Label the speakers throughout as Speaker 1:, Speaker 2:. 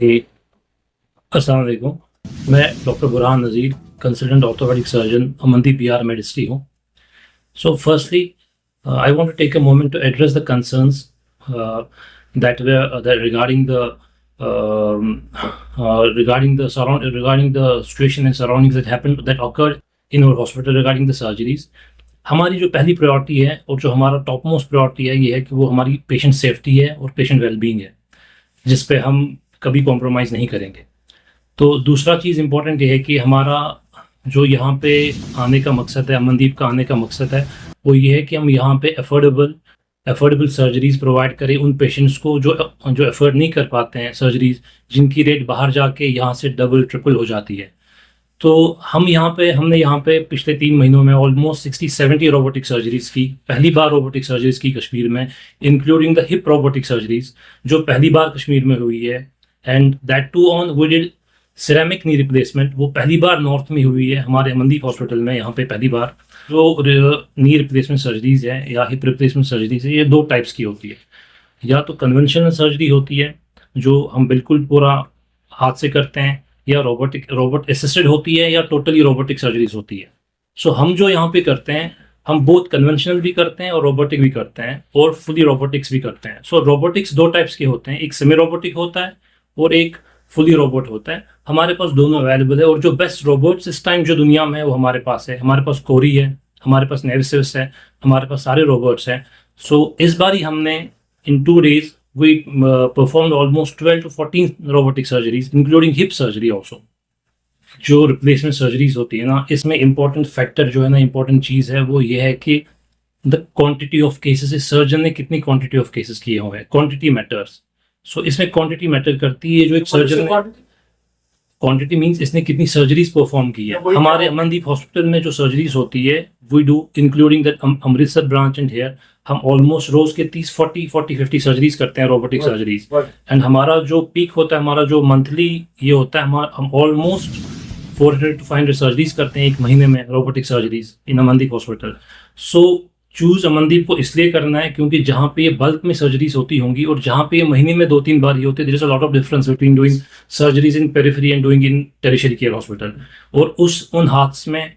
Speaker 1: जी, अस्सलाम वालेकुम। मैं doctor Burhan Nazir, consultant orthopaedic surgeon, Amandeep BR Medicity हूँ। So firstly, I want to take a moment to address the concerns that regarding the situation and surroundings that occurred in our hospital regarding the surgeries. हमारी जो पहली priority है और जो हमारा top most priority है ये है कि वो हमारी पेशेंट सेफ्टी है और पेशेंट वेलबींग है, जिस पे हम कभी कॉम्प्रोमाइज़ नहीं करेंगे। तो दूसरा चीज़ इम्पोर्टेंट ये है कि हमारा जो यहाँ पे आने का मकसद है, अमनदीप का आने का मकसद है, वो ये है कि हम यहाँ पे अफोर्डेबल सर्जरीज़ प्रोवाइड करें उन पेशेंट्स को जो अफोर्ड नहीं कर पाते हैं सर्जरीज़, जिनकी रेट बाहर जाके यहाँ से डबल ट्रिपल हो जाती है। तो हमने यहाँ पे पिछले 3 महीनों में ऑलमोस्ट 60-70 रोबोटिक सर्जरीज़ की, पहली बार रोबोटिक सर्जरीज़ की कश्मीर में, including the hip robotic surgeries जो पहली बार कश्मीर में हुई है। And that too on we did ceramic knee replacement, वो पहली बार नॉर्थ में हुई है हमारे अमनदीप हॉस्पिटल में। यहाँ पे पहली बार जो नी रिप्लेसमेंट सर्जरीज है या हिप रिप्लेसमेंट सर्जरीज है, ये 2 टाइप्स की होती है। या तो कन्वेंशनल सर्जरी होती है जो हम बिल्कुल पूरा हाथ से करते हैं, या रोबोट असिस्टेड होती है, या टोटली रोबोटिक सर्जरीज होती है। सो हम जो यहाँ पे करते हैं, हम बोथ कन्वेंशनल भी करते हैं और रोबोटिक भी करते हैं और फुली रोबोटिक्स भी करते हैं। सो रोबोटिक्स 2 टाइप्स के होते हैं, एक सेमी रोबोटिक होता है और एक फुली रोबोट होता है। हमारे पास दोनों अवेलेबल है और जो बेस्ट रोबोट्स इस टाइम जो दुनिया में है वो हमारे पास है। हमारे पास कोरी है, हमारे पास नेविसिस है, हमारे पास सारे रोबोट्स हैं। सो इस बार ही हमने इन 2 days we performed almost 12 to 14 robotic surgeries including hip surgery also। जो रिप्लेसमेंट सर्जरीज होती है ना, इसमें इंपॉर्टेंट फैक्टर जो है ना, इंपॉर्टेंट चीज़ है वो ये है कि द क्वांटिटी ऑफ केसेस, इस सर्जन ने कितनी क्वांटिटी ऑफ केसेस किए हुए हैं, क्वांटिटी मैटर्स। सो इसमें क्वांटिटी मैटर करती है। जो एक सर्जन ने क्वांटिटी मींस इसने कितनी सर्जरीज परफॉर्म की है। हमारे अमनदीप हॉस्पिटल में जो सर्जरीज होती है we do including that Amritsar branch and here, हम ऑलमोस्ट रोज के 30-40-50 सर्जरीज करते हैं, रोबोटिक सर्जरीज। एंड हमारा जो पीक होता है, हमारा जो मंथली ये होता है, हम ऑलमोस्ट 400 to 500 सर्जरीज करते हैं एक महीने में, robotic surgeries in Amandeep hospital. So choose Amandeep को इसलिए करना है क्योंकि जहाँ पे ये बल्क में सर्जरीज होती होंगी और जहाँ पे ये महीने में 2-3 बार ही होते हैं, there is a lot of difference between doing surgeries in periphery and doing in tertiary care hospital. और उन हाथ्स में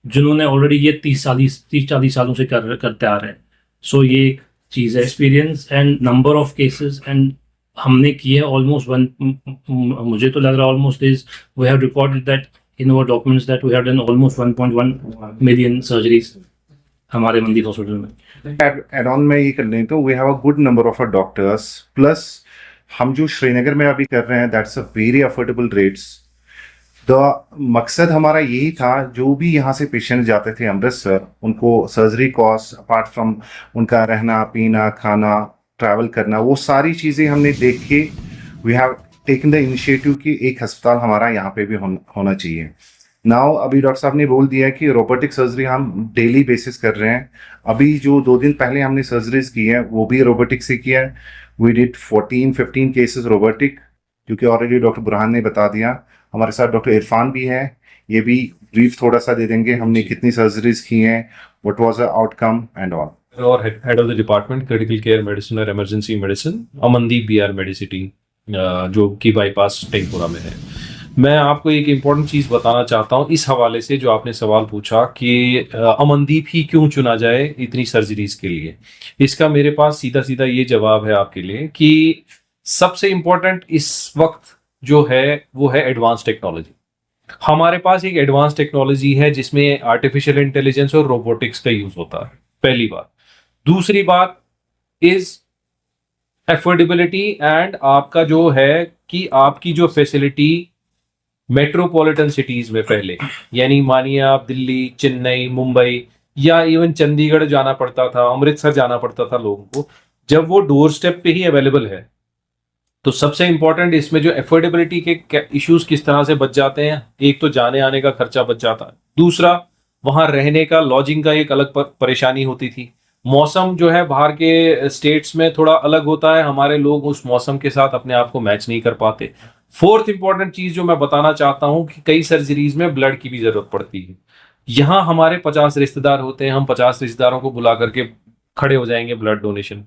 Speaker 1: जिन्होंने ऑलरेडी ये 30-40 सालों से करते आ रहे हैं। सो ये एक चीज़ है, experience and number of cases. And हमने किए ऑलमोस्ट मुझे तो लग रहा है almost is we have recorded that in our documents that we have done almost 1.1 million surgeries हमारे मंदिर हॉस्पिटल में।
Speaker 2: एड ऑन में ये कर लें तो we have a good number of doctors, plus हम जो श्रीनगर में अभी कर रहे हैं that's a very affordable rates. द मकसद हमारा यही था, जो भी यहाँ से पेशेंट जाते थे अमृतसर, उनको सर्जरी कॉस्ट अपार्ट फ्रॉम उनका रहना पीना खाना ट्रैवल करना, वो सारी चीज़ें हमने देख के we have taken the initiative कि एक अस्पताल हमारा यहाँ पे भी होना चाहिए। नाउ अभी डॉक्टर साहब ने बोल दिया कि रोबोटिक सर्जरी हम डेली बेसिस कर रहे हैं। अभी जो 2 दिन पहले हमने सर्जरीज की है वो भी रोबोटिक से किया है। वी डिड 14-15 केसेस रोबोटिक, जो कि ऑलरेडी डॉक्टर बुरहान ने बता दिया। हमारे साथ डॉक्टर इरफान भी है, ये भी ब्रीफ थोड़ा सा दे देंगे हमने कितनी सर्जरीज की हैं, what was the outcome and all.
Speaker 3: और head of the department critical care medicine और emergency medicine, Amandeep BR Medicity, जो कि बाईपास टेंगपुरा में है। मैं आपको एक इम्पॉर्टेंट चीज़ बताना चाहता हूँ इस हवाले से, जो आपने सवाल पूछा कि अमनदीप ही क्यों चुना जाए इतनी सर्जरीज के लिए। इसका मेरे पास सीधा सीधा ये जवाब है आपके लिए कि सबसे इम्पोर्टेंट इस वक्त जो है वो है एडवांस टेक्नोलॉजी। हमारे पास एक एडवांस टेक्नोलॉजी है जिसमें आर्टिफिशियल इंटेलिजेंस और रोबोटिक्स का यूज होता है, पहली बात। दूसरी बात इज एफोर्डेबिलिटी, एंड आपका जो है कि आपकी जो फैसिलिटी मेट्रोपॉलिटन सिटीज में पहले, यानी मानिए आप दिल्ली, चेन्नई, मुंबई या इवन चंडीगढ़ जाना पड़ता था, अमृतसर जाना पड़ता था लोगों को, जब वो डोर स्टेप पे ही अवेलेबल है। तो सबसे इंपॉर्टेंट इसमें जो एफोर्डेबिलिटी के इश्यूज किस तरह से बच जाते हैं, एक तो जाने आने का खर्चा बच जाता है, दूसरा वहां रहने का, लॉजिंग का एक अलग परेशानी होती थी। मौसम जो है बाहर के स्टेट्स में थोड़ा अलग होता है, हमारे लोग उस मौसम के साथ अपने आप को मैच नहीं कर पाते। फोर्थ इंपॉर्टेंट चीज जो मैं बताना चाहता हूं कि कई सर्जरीज में ब्लड की भी जरूरत पड़ती है। यहाँ हमारे 50 रिश्तेदार होते हैं, हम 50 रिश्तेदारों को बुला करके खड़े हो जाएंगे ब्लड डोनेशन।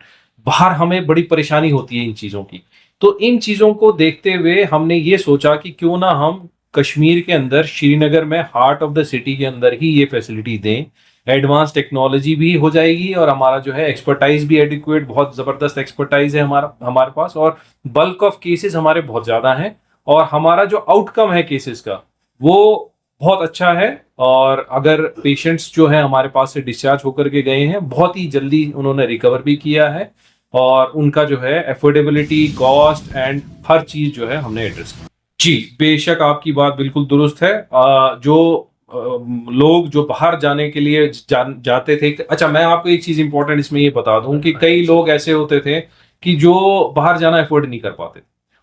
Speaker 3: बाहर हमें बड़ी परेशानी होती है इन चीजों की। तो इन चीजों को देखते हुए हमने ये सोचा कि क्यों ना हम कश्मीर के अंदर श्रीनगर में हार्ट ऑफ द सिटी के अंदर ही ये फैसिलिटी दें। एडवांस टेक्नोलॉजी भी हो जाएगी और हमारा जो है एक्सपर्टाइज भी एडिक्वेट, बहुत जबरदस्त एक्सपर्टाइज है हमारे पास, और बल्क ऑफ केसेस हमारे बहुत ज्यादा हैं, और हमारा जो आउटकम है केसेस का वो बहुत अच्छा है। और अगर पेशेंट्स जो है हमारे पास से डिस्चार्ज होकर के गए हैं, बहुत ही जल्दी उन्होंने रिकवर भी किया है, और उनका जो है एफोर्डेबिलिटी, कॉस्ट एंड हर चीज जो है हमने एड्रेस की। जी बेशक आपकी बात बिल्कुल दुरुस्त है। जो लोग जो बाहर जाने के लिए जाते थे, अच्छा मैं आपको एक चीज इंपॉर्टेंट इसमें ये बता दूं कि कई लोग ऐसे होते थे कि जो बाहर जाना अफोर्ड नहीं कर पाते,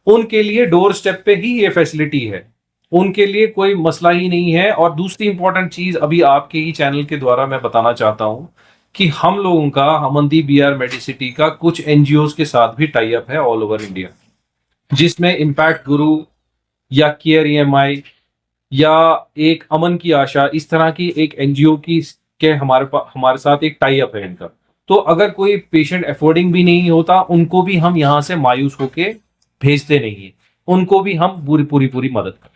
Speaker 3: उनके लिए डोर स्टेप पे ही ये फैसिलिटी है, उनके लिए कोई मसला ही नहीं है। और दूसरी इंपॉर्टेंट चीज अभी आपके ही चैनल के द्वारा मैं बताना चाहता हूं कि हम लोगों का अमनदीप बीआर मेडिसिटी का कुछ एनजीओ के साथ भी टाई अप है ऑल ओवर इंडिया, जिसमें इम्पैक्ट गुरु या केयर ईएमआई या एक अमन की आशा, इस तरह की एक एनजीओ की के हमारे साथ एक टाई अप है इनका। तो अगर कोई पेशेंट अफोर्डिंग भी नहीं होता, उनको भी हम यहाँ से मायूस होके भेजते नहीं है, उनको भी हम पूरी मदद करते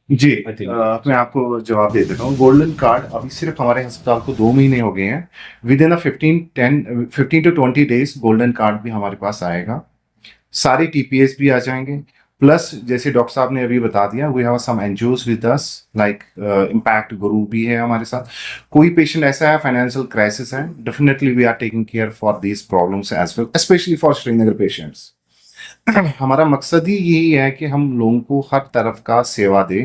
Speaker 2: जी। मैं आपको जवाब दे देता हूँ। गोल्डन कार्ड अभी सिर्फ हमारे अस्पताल को 2 महीने हो गए हैं। With in 15 to 20 days golden card भी हमारे पास आएगा, सारे टीपीएस भी आ जाएंगे। प्लस जैसे डॉक्टर साहब ने अभी बता दिया, we have some NGOs with us like Impact Guru भी है हमारे साथ। कोई पेशेंट ऐसा है फाइनेंशियल क्राइसिस है, definitely we are taking care for these problems as well, specially for Srinagar patients. हमारा मकसद ही यही है कि हम लोगों को हर तरफ का सेवा दे।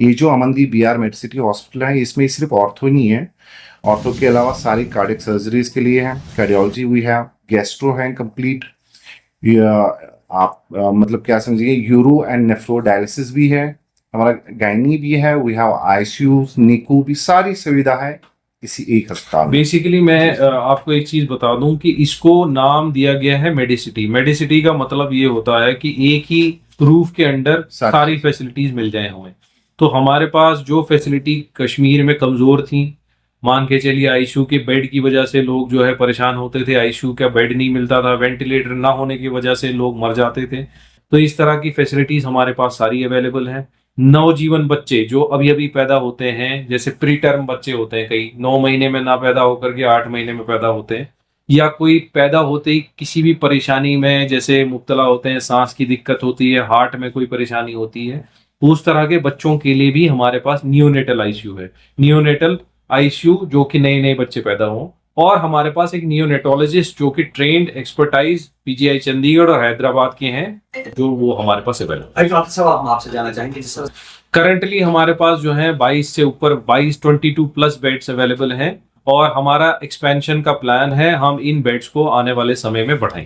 Speaker 2: ये जो अमनदीप बीआर मेडिसिटी हॉस्पिटल है, इसमें सिर्फ ऑर्थो नहीं है, ऑर्थो के अलावा सारी कार्डियक सर्जरीज के लिए है, कार्डियोलॉजी वी है, गैस्ट्रो है कंप्लीट, आप मतलब क्या समझिए, यूरो एंड नेफ्रो डायलिसिस भी है, हमारा गायनी भी है, वी हैव आईसीयू, निकू भी, सारी सुविधा है इसी एक अस्पताल।
Speaker 3: बेसिकली मैं आपको एक चीज बता दूं कि इसको नाम दिया गया है मेडिसिटी। मेडिसिटी का मतलब ये होता है कि एक ही रूफ के अंडर सारी फैसिलिटीज मिल जाए हमें। तो हमारे पास जो फैसिलिटी कश्मीर में कमजोर थी, मान के चलिए आईसीयू के बेड की वजह से लोग जो है परेशान होते थे, आईसीयू का बेड नहीं मिलता था, वेंटिलेटर ना होने की वजह से लोग मर जाते थे, तो इस तरह की फैसिलिटीज हमारे पास सारी अवेलेबल है। नवजीवन बच्चे जो अभी अभी पैदा होते हैं, जैसे प्री टर्म बच्चे होते हैं, कई 9 महीने में ना पैदा होकर के 8 महीने में पैदा होते हैं, या कोई पैदा होते ही किसी भी परेशानी में जैसे मुब्तला होते हैं, सांस की दिक्कत होती है, हार्ट में कोई परेशानी होती है, उस तरह के बच्चों के लिए भी हमारे पास नियोनेटल आईसीयू है। नियोनेटल आईसीयू जो कि नए बच्चे पैदा हों, और हमारे पास एक नियोनेटोलॉजिस्ट जो कि ट्रेंड एक्सपर्टाइज पीजीआई चंडीगढ़ और हैदराबाद के हैं, जो वो हमारे पास अवेलेबल।
Speaker 4: आपसे जानना चाहेंगे
Speaker 3: करंटली हमारे पास जो है 22 से ऊपर 22 प्लस बेड्स अवेलेबल हैं, और हमारा एक्सपेंशन का प्लान है, हम इन बेड्स को आने वाले समय में बढ़ाएं।